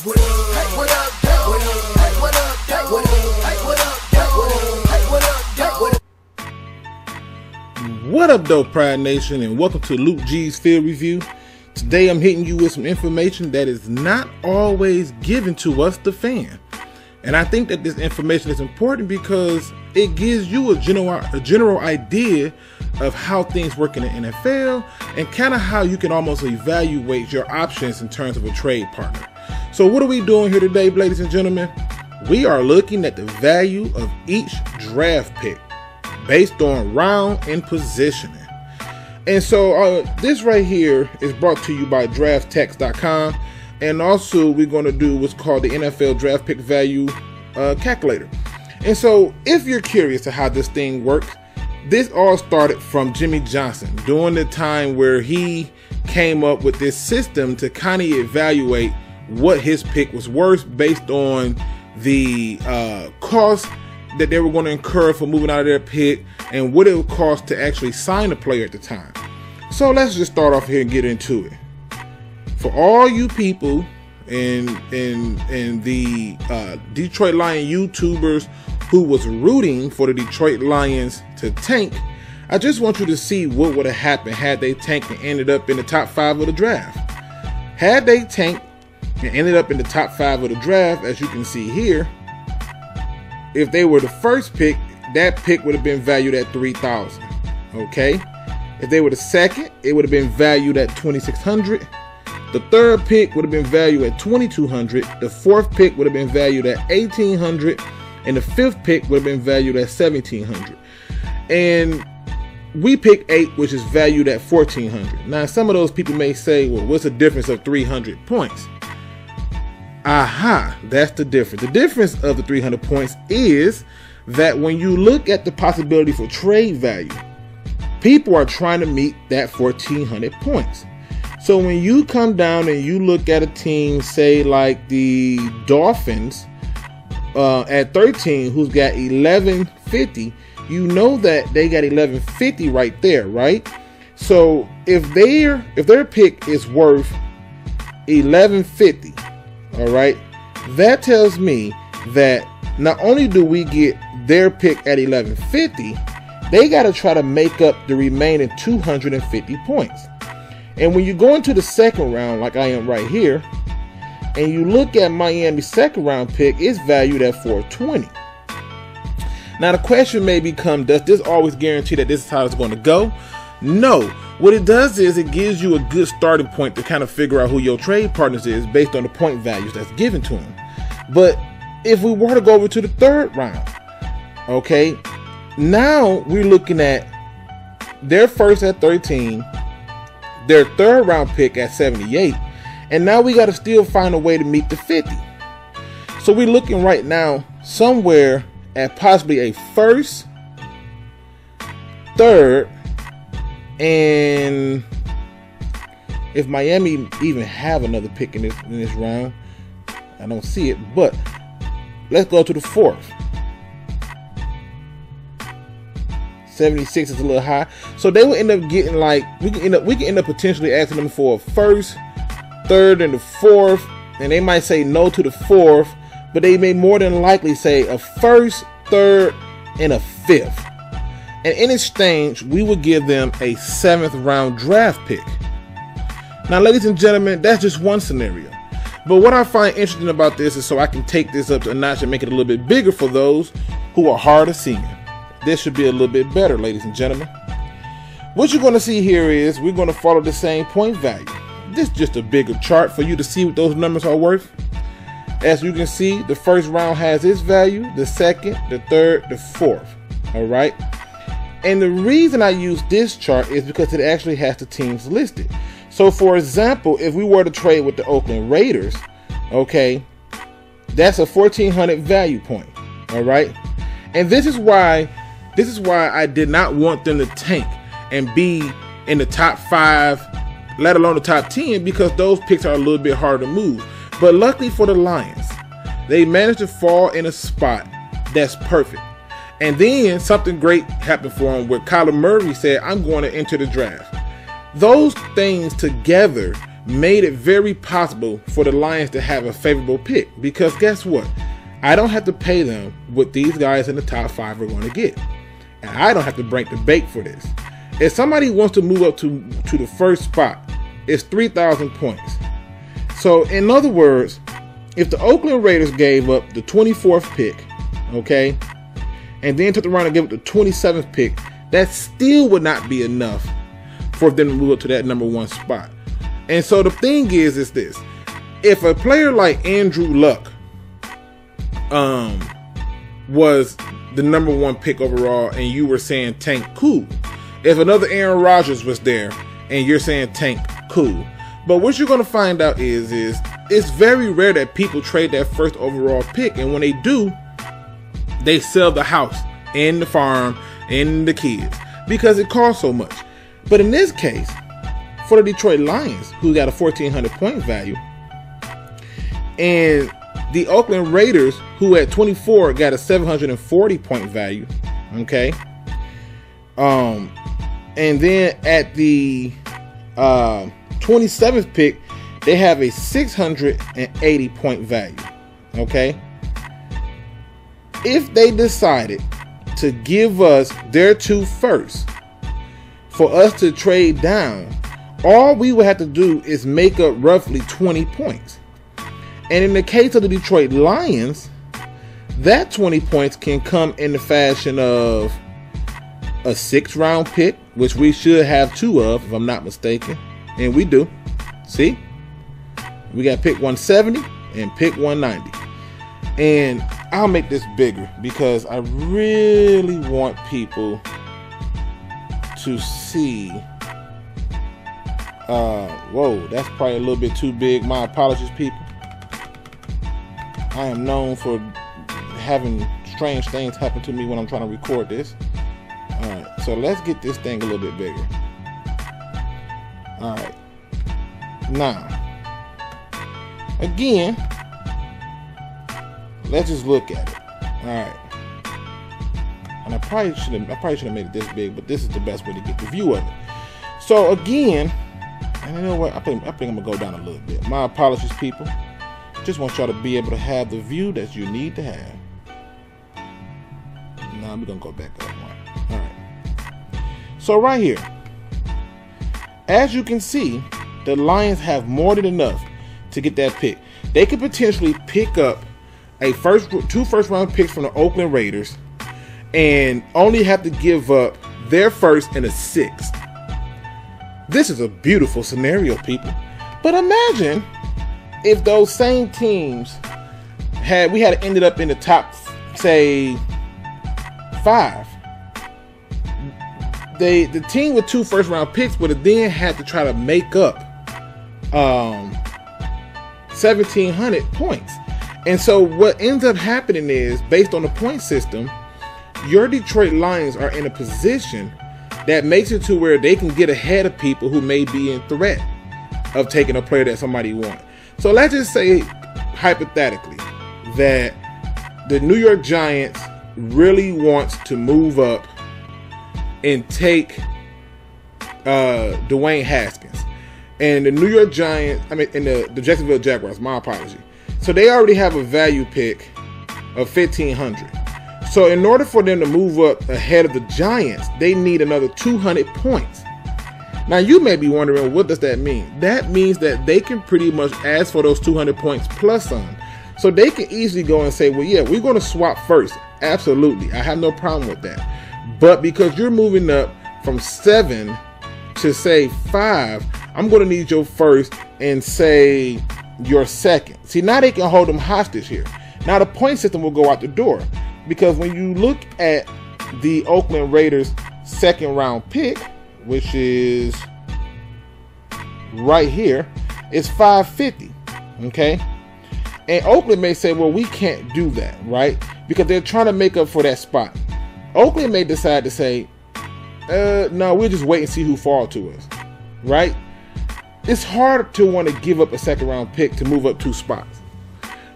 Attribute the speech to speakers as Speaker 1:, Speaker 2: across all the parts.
Speaker 1: What up? Hey, what up? What up? Hey, what up? Hey, what up? Hey, what up? Hey, what up? What up?
Speaker 2: What up, though, Pride Nation, and welcome to Luke G's Field Review. Today I'm hitting you with some information that is not always given to us, the fan. And I think that this information is important because it gives you a general idea of how things work in the NFL and kind of how you can almost evaluate your options in terms of a trade partner. So what are we doing here today, ladies and gentlemen? We are looking at the value of each draft pick based on round and positioning. And so this right here is brought to you by Drafttek.com. And also we're going to do what's called the NFL draft pick value calculator. And so if you're curious to how this thing works, this all started from Jimmy Johnson during the time where he came up with this system to kind of evaluate what his pick was worth based on the cost that they were going to incur for moving out of their pick and what it would cost to actually sign a player at the time. So let's just start off here and get into it. For all you people and the Detroit Lion YouTubers who was rooting for the Detroit Lions to tank, I just want you to see what would have happened had they tanked and ended up in the top 5 of the draft. Had they tanked and ended up in the top 5 of the draft, as you can see here, if they were the first pick, that pick would have been valued at $3,000. Okay? If they were the second, it would have been valued at $2,600. The third pick would have been valued at $2,200. The fourth pick would have been valued at $1,800. And the fifth pick would have been valued at $1,700. And we picked 8, which is valued at $1,400. Now, some of those people may say, well, what's the difference of 300 points? Aha, that's the difference. The difference of the 300 points is that when you look at the possibility for trade value, people are trying to meet that 1,400 points. So when you come down and you look at a team, say like the Dolphins at 13, who's got 1150, you know that they got 1150 right there, right? So if their pick is worth 1150, all right, that tells me that not only do we get their pick at 1150, they got to try to make up the remaining 250 points. And when you go into the second round, like I am right here, and you look at Miami's second round pick, it's valued at 420. Now the question may become, does this always guarantee that this is how it's going to go? No. What it does is it gives you a good starting point to kind of figure out who your trade partners is based on the point values that's given to them. But if we were to go over to the third round, okay, now we're looking at their first at 13, their third round pick at 78, and now we got to still find a way to meet the 50. So we're looking right now somewhere at possibly a first, third, and if Miami even have another pick in this round, I don't see it, but let's go to the fourth. 76 is a little high, so they will end up getting like we can end up potentially asking them for a first, third, and the fourth, and they might say no to the fourth, but they may more than likely say a first, third, and a fifth. And in exchange, we would give them a 7th round draft pick. Now, ladies and gentlemen, that's just one scenario. But what I find interesting about this is so I can take this up to a notch and make it a little bit bigger for those who are hard of seeing. This should be a little bit better, ladies and gentlemen. What you're going to see here is we're going to follow the same point value. This is just a bigger chart for you to see what those numbers are worth. As you can see, the first round has its value, the second, the third, the fourth. All right. And the reason I use this chart is because it actually has the teams listed. So for example, if we were to trade with the Oakland Raiders, okay, that's a 1,400 value point. All right. And this is why I did not want them to tank and be in the top 5, let alone the top 10, because those picks are a little bit harder to move. But luckily for the Lions, they managed to fall in a spot that's perfect. And then something great happened for him where Kyler Murray said, I'm going to enter the draft. Those things together made it very possible for the Lions to have a favorable pick. Because guess what? I don't have to pay them what these guys in the top 5 are going to get. And I don't have to break the bait for this. If somebody wants to move up to the first spot, it's 3,000 points. So in other words, if the Oakland Raiders gave up the 24th pick, okay, and then took around and gave up the 27th pick, that still would not be enough for them to move up to that number 1 spot. And so the thing is this: if a player like Andrew Luck was the number 1 pick overall, and you were saying tank, cool. If another Aaron Rodgers was there, and you're saying tank, cool. But what you're gonna find out is it's very rare that people trade that first overall pick, and when they do, they sell the house and the farm and the kids because it costs so much. But in this case, for the Detroit Lions, who got a 1,400 point value, and the Oakland Raiders, who at 24 got a 740 point value, okay, and then at the 27th pick, they have a 680 point value, okay. If they decided to give us their 2 firsts for us to trade down, all we would have to do is make up roughly 20 points. And in the case of the Detroit Lions, that 20 points can come in the fashion of a 6th round pick, which we should have 2 of, if I'm not mistaken. And we do. See? We got pick 170 and pick 190. And I'll make this bigger because I really want people to see. Whoa, that's probably a little bit too big. My apologies, people. I am known for having strange things happen to me when I'm trying to record this. Alright, so let's get this thing a little bit bigger. Alright. Now, again, let's just look at it. Alright. And I probably should have made it this big, but this is the best way to get the view of it. So again, and you know what? I think I'm gonna go down a little bit. My apologies, people. Just want y'all to be able to have the view that you need to have. Now we're gonna go back up one. Alright. So right here, as you can see, the Lions have more than enough to get that pick. They could potentially pick up a 2 first round picks from the Oakland Raiders and only have to give up their 1st and a 6th. This is a beautiful scenario, people. But imagine if those same teams had ended up in the top, say, 5. The team with 2 first round picks would have then had to try to make up 1,700 points. And so what ends up happening is, based on the point system, your Detroit Lions are in a position that makes it to where they can get ahead of people who may be in threat of taking a player that somebody wants. So let's just say, hypothetically, that the New York Giants really wants to move up and take Dwayne Haskins. And the New York Giants, and the Jacksonville Jaguars, my apology. So they already have a value pick of 1,500. So in order for them to move up ahead of the Giants, they need another 200 points. Now you may be wondering, what does that mean? That means that they can pretty much ask for those 200 points plus some. So they can easily go and say, well, yeah, we're going to swap first. Absolutely. I have no problem with that. But because you're moving up from 7 to, say, 5, I'm going to need your 1st and, say, your 2nd. See, now they can hold them hostage here. Now the point system will go out the door. Because when you look at the Oakland Raiders' 2nd round pick, which is right here, it's 550. Okay? And Oakland may say, well, we can't do that, right? Because they're trying to make up for that spot. Oakland may decide to say, no, we'll just wait and see who falls to us, right? It's hard to want to give up a 2nd round pick to move up 2 spots.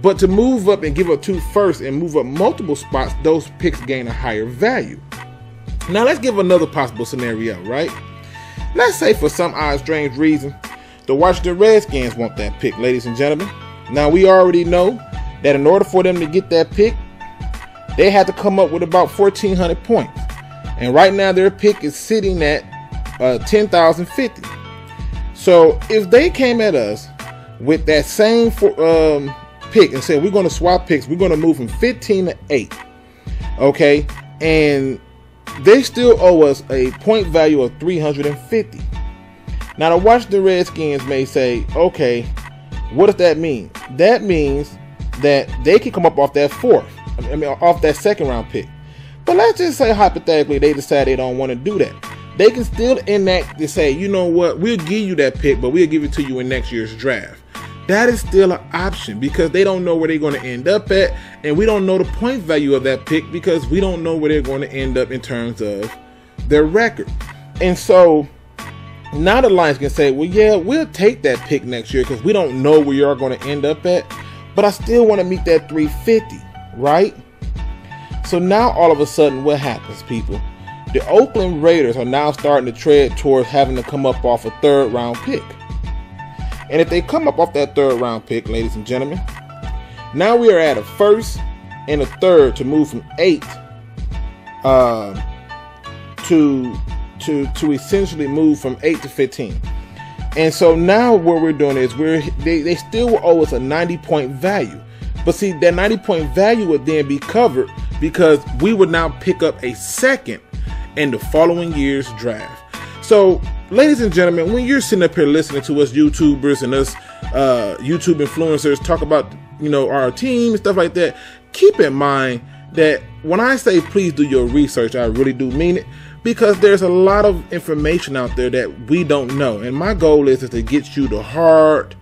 Speaker 2: But to move up and give up 2 firsts and move up multiple spots, those picks gain a higher value. Now let's give another possible scenario, right? Let's say for some odd, strange reason, the Washington Redskins want that pick, ladies and gentlemen. Now, we already know that in order for them to get that pick, they had to come up with about 1,400 points. And right now, their pick is sitting at 10,050. So if they came at us with that same pick and said, we're going to swap picks, we're going to move from 15 to 8, okay, and they still owe us a point value of 350. Now, the Washington Redskins may say, okay, what does that mean? That means that they can come up off that off that second round pick. But let's just say hypothetically they decide they don't want to do that. They can still enact to say, you know what, we'll give you that pick, but we'll give it to you in next year's draft. That is still an option because they don't know where they're going to end up at, and we don't know the point value of that pick because we don't know where they're going to end up in terms of their record. And so now the Lions can say, well, yeah, we'll take that pick next year because we don't know where you're going to end up at, but I still want to meet that 350, right? So now all of a sudden what happens, people? The Oakland Raiders are now starting to tread towards having to come up off a third round pick. And if they come up off that third round pick, ladies and gentlemen, now we are at a first and a third to move from 8 to essentially move from 8 to 15. And so now what we're doing is they still will owe us a 90-point value. But see, that 90-point value would then be covered because we would now pick up a second in the following year's draft. So, ladies and gentlemen, when you're sitting up here listening to us YouTubers and us YouTube influencers talk about, you know, our team and stuff like that, keep in mind that when I say please do your research, I really do mean it, because there's a lot of information out there that we don't know. And my goal is to get you the hard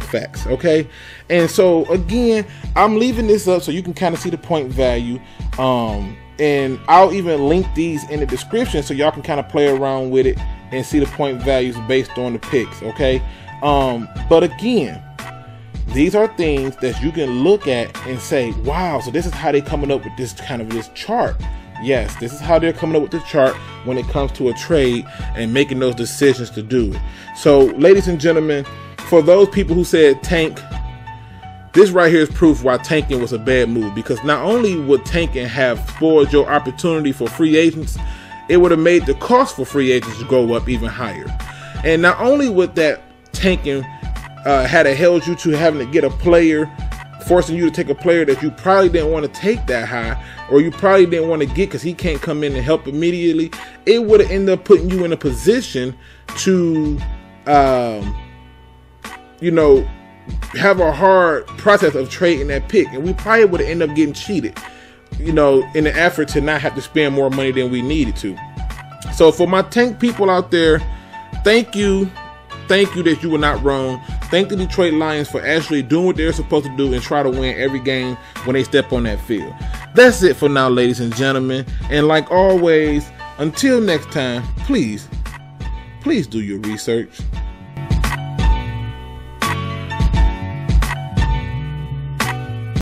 Speaker 2: facts, okay? And so, again, I'm leaving this up so you can kind of see the point value. And I'll even link these in the description so y'all can kind of play around with it and see the point values based on the picks, okay? But again, these are things that you can look at and say, wow, so this is how they're coming up with this kind of this chart. Yes, this is how they're coming up with the chart when it comes to a trade and making those decisions to do it. So, ladies and gentlemen, for those people who said tank, this right here is proof why tanking was a bad move, because not only would tanking have spoiled your opportunity for free agents, it would have made the cost for free agents to go up even higher. And not only would that tanking had it held you to having to get a player, forcing you to take a player that you probably didn't want to take that high, or you probably didn't want to get because he can't come in and help immediately, it would have ended up putting you in a position to, you know, have a hard process of trading that pick, and we probably would have ended up getting cheated, you know, in the effort to not have to spend more money than we needed to. So for my tank people out there, thank you that you were not wrong. Thank the Detroit Lions for actually doing what they're supposed to do and try to win every game when they step on that field. That's it for now, ladies and gentlemen, and like always, until next time, please do your research.